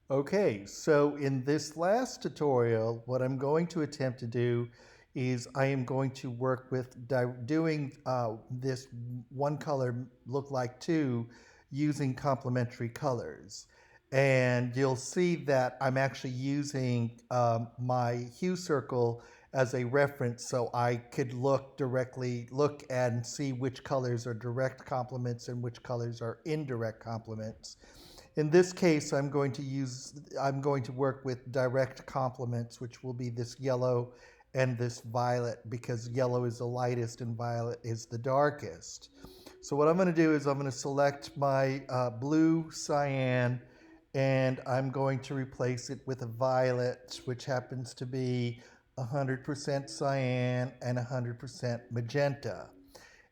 Okay, so in this last tutorial, what I'm going to attempt to do is I am going to work with doing this one color look like two using complementary colors. And you'll see that I'm actually using my hue circle as a reference so I could look and see which colors are direct complements and which colors are indirect complements. In this case, I'm going to work with direct complements, which will be this yellow and this violet, because yellow is the lightest and violet is the darkest. So what I'm going to do is I'm going to select my blue cyan, and I'm going to replace it with a violet, which happens to be 100% cyan and 100% magenta.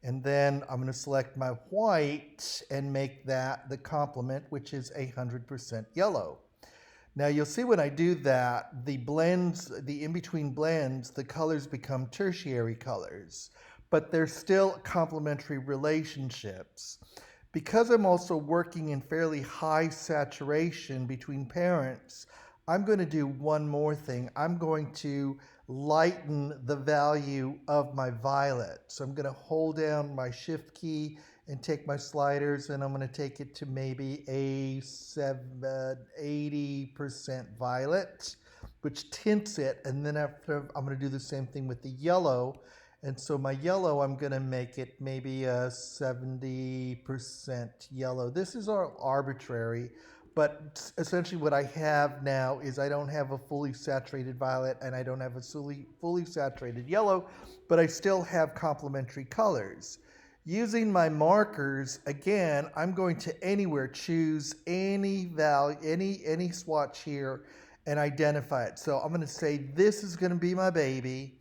And then I'm going to select my white and make that the complement, which is 100% yellow. Now you'll see when I do that, the blends, the in-between blends, the colors become tertiary colors, but they're still complementary relationships. Because I'm also working in fairly high saturation between parents, I'm going to do one more thing. I'm going to lighten the value of my violet. So I'm going to hold down my shift key and take my sliders, and I'm going to take it to maybe a 80% violet, which tints it. And then after, I'm going to do the same thing with the yellow. And so my yellow, I'm going to make it maybe a 70% yellow. This is arbitrary, but essentially what I have now is I don't have a fully saturated violet and I don't have a fully saturated yellow, but I still have complementary colors. Using my markers, again, I'm going to choose any value, any swatch here and identify it. So I'm going to say this is going to be my baby.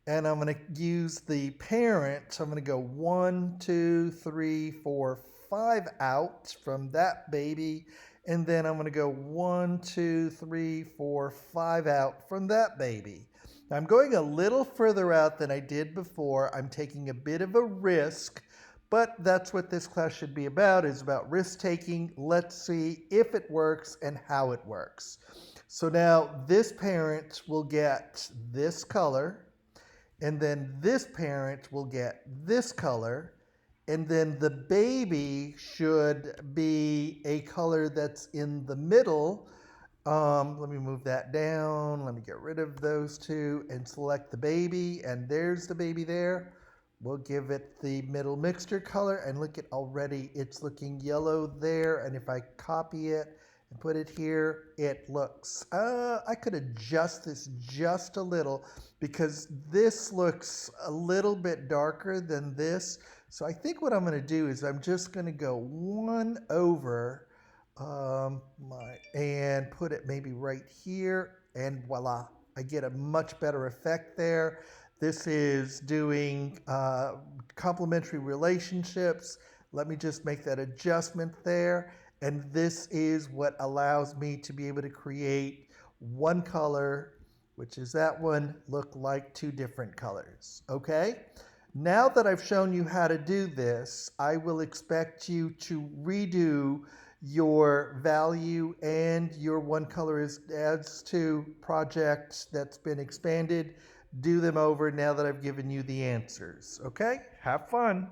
And I'm going to use the parent. I'm going to go 1, 2, 3, 4, 5 out from that baby. And then I'm going to go 1, 2, 3, 4, 5 out from that baby. Now I'm going a little further out than I did before. I'm taking a bit of a risk, but that's what this class should be about, is about risk taking. Let's see if it works and how it works. So now this parent will get this color. And then this parent will get this color, and then the baby should be a color that's in the middle. Let me move that down. Let me get rid of those two and select the baby, and there's the baby there. We'll give it the middle mixture color, and look at already it's looking yellow there. And if I copy it and put it here, it looks, I could adjust this just a little because this looks a little bit darker than this. So I think what I'm going to do is I'm just going to go 1 over and put it maybe right here, and voila, I get a much better effect there. This is doing complementary relationships. Let me just make that adjustment there. And this is what allows me to be able to create one color, which is that one, look like two different colors. Okay? Now that I've shown you how to do this, I will expect you to redo your value and your one color adds to project that's been expanded. Do them over now that I've given you the answers. Okay? Have fun.